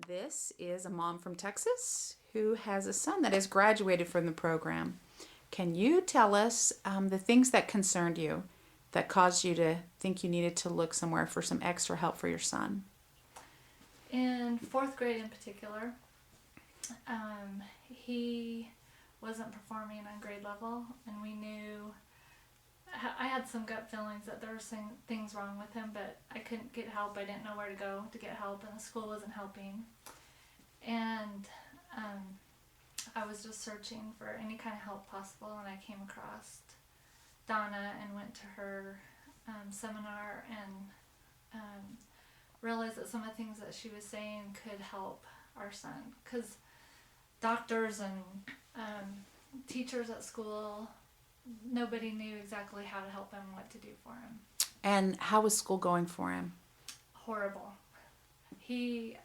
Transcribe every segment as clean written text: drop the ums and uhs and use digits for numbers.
This is a mom from Texas who has a son that has graduated from the program. Can you tell us the things that concerned you that caused you to think you needed to look somewhere for some extra help for your son? In fourth grade in particular, he wasn't performing on grade level, and we knew I had some gut feelings that there were some things wrong with him, but I couldn't get help. I didn't know where to go to get help, and the school wasn't helping. And I was just searching for any kind of help possible, and I came across Donna and went to her seminar and realized that some of the things that she was saying could help our son. Because doctors and teachers at school, nobody knew exactly how to help him, what to do for him. And how was school going for him? Horrible. He,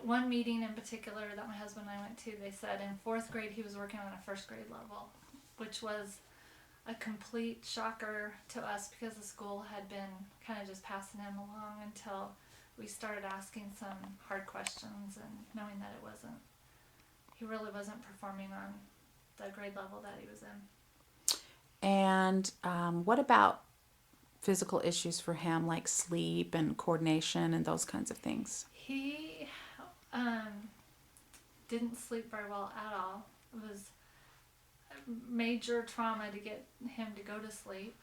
one meeting in particular that my husband and I went to, they said in fourth grade he was working on a first grade level, which was a complete shocker to us because the school had been kind of just passing him along until we started asking some hard questions and knowing that he really wasn't performing on the grade level that he was in. And what about physical issues for him, like sleep and coordination and those kinds of things? He didn't sleep very well at all. It was major trauma to get him to go to sleep,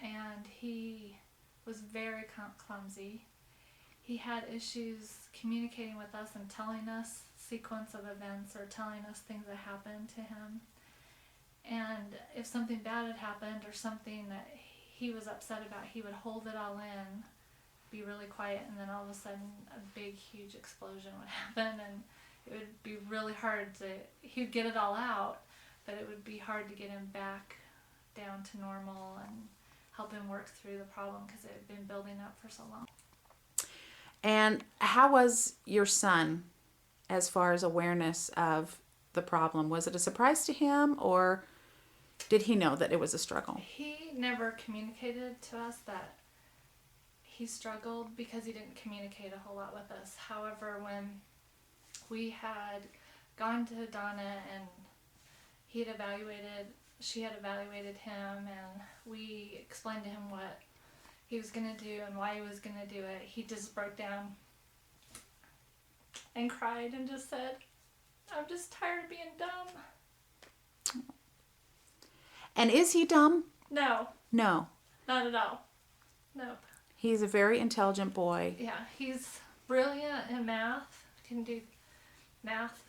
and he was very clumsy. He had issues communicating with us and telling us sequence of events or telling us things that happened to him. And if something bad had happened or something that he was upset about, he would hold it all in, be really quiet, and then all of a sudden a big, huge explosion would happen, and it would be really hard he'd get it all out, but it would be hard to get him back down to normal and help him work through the problem because it had been building up for so long. And how was your son as far as awareness of the problem? Was it a surprise to him, or did he know that it was a struggle? He never communicated to us that he struggled because he didn't communicate a whole lot with us. However, when we had gone to Donna and she had evaluated him, and we explained to him what he was going to do and why he was going to do it, he just broke down and cried and just said, "I'm just tired of being dumb." And is he dumb? No, No. not at all. Nope. He's a very intelligent boy. Yeah, he's brilliant in math, can do math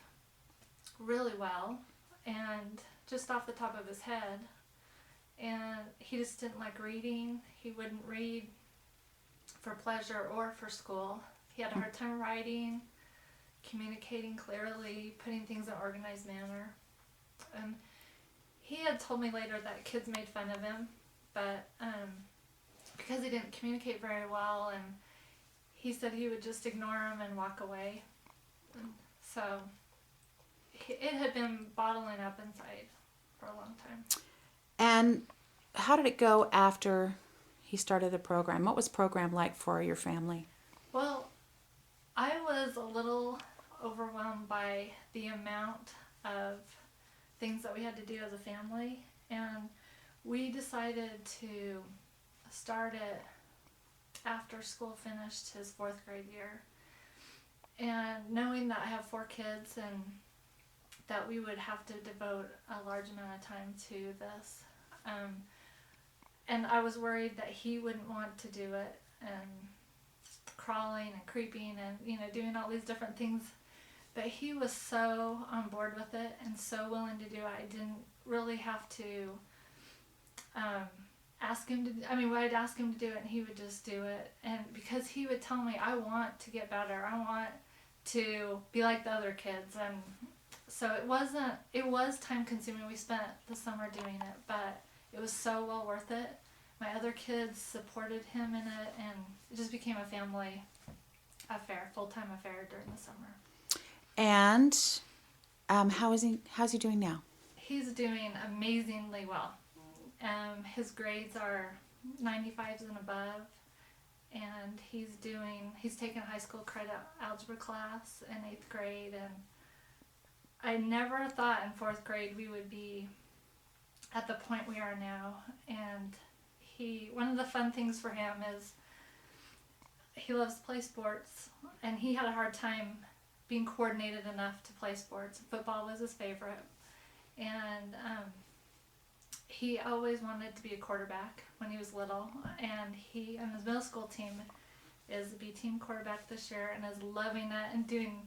really well, and just off the top of his head. And he just didn't like reading. He wouldn't read for pleasure or for school. He had a hard time writing, communicating clearly, putting things in an organized manner. He had told me later that kids made fun of him, but because he didn't communicate very well, and he said he would just ignore him and walk away. So it had been bottling up inside for a long time. And how did it go after he started the program? What was program like for your family? Well, I was a little overwhelmed by the amount of things that we had to do as a family, and we decided to start it after school finished his fourth grade year. And knowing that I have 4 kids and that we would have to devote a large amount of time to this, and I was worried that he wouldn't want to do it, and crawling and creeping and doing all these different things, but he was so on board with it and so willing to do it. I didn't really have to ask him to. I'd ask him to do it, and he would just do it. And because he would tell me, "I want to get better. I want to be like the other kids," and so it was time consuming. We spent the summer doing it, but it was so well worth it. My other kids supported him in it, and it just became a family affair, full-time affair during the summer. And how's he doing now? He's doing amazingly well. His grades are 95s and above, and he's taking a high school credit algebra class in 8th grade, and I never thought in 4th grade we would be at the point we are now. And one of the fun things for him is he loves to play sports, and he had a hard time being coordinated enough to play sports. Football was his favorite, and he always wanted to be a quarterback when he was little, and he on his middle school team is the B team quarterback this year and is loving it and doing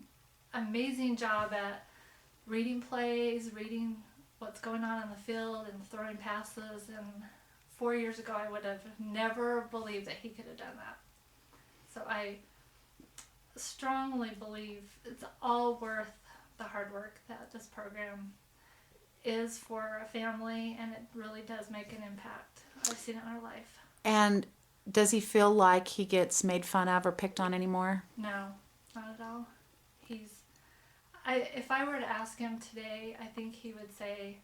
amazing job at reading plays, reading what's going on in the field and throwing passes. And 4 years ago I would have never believed that he could have done that. So I strongly believe it's all worth the hard work that this program is for a family, and it really does make an impact. I've seen it in our life. And does he feel like he gets made fun of or picked on anymore? No, not at all. If I were to ask him today, I think he would say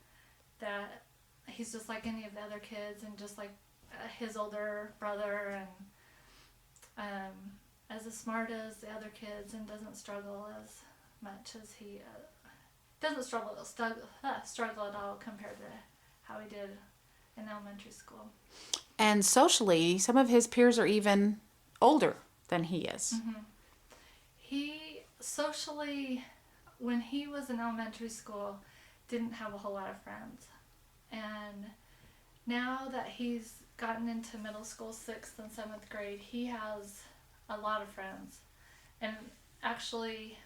that he's just like any of the other kids, and just like his older brother, and as smart as the other kids, and doesn't struggle as much as he doesn't struggle at all compared to how he did in elementary school. And socially, some of his peers are even older than he is. Mm-hmm. He socially, when he was in elementary school, didn't have a whole lot of friends. And now that he's gotten into middle school, 6th and 7th grade, he has a lot of friends. And actually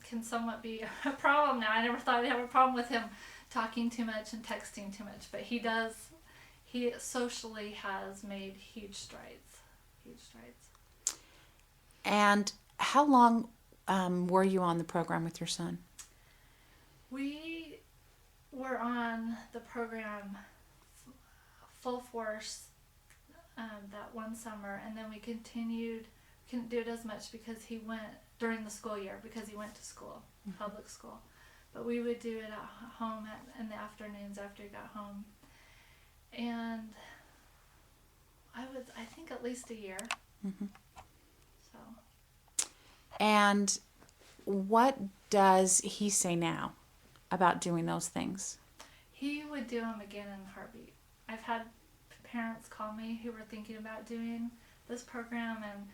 can somewhat be a problem now. I never thought I'd have a problem with him talking too much and texting too much, but he socially has made huge strides. And how long were you on the program with your son? We were on the program full force that one summer, and then we continued. Couldn't do it as much because he went during the school year, because he went to school, public school. But we would do it at home in the afternoons after he got home. And I think at least a year. Mm-hmm. So. And what does he say now about doing those things? He would do them again in a heartbeat. I've had parents call me who were thinking about doing this program, and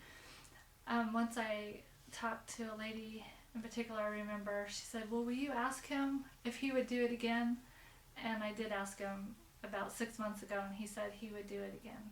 once I talked to a lady in particular, I remember, she said, well, will you ask him if he would do it again? And I did ask him about 6 months ago, and he said he would do it again.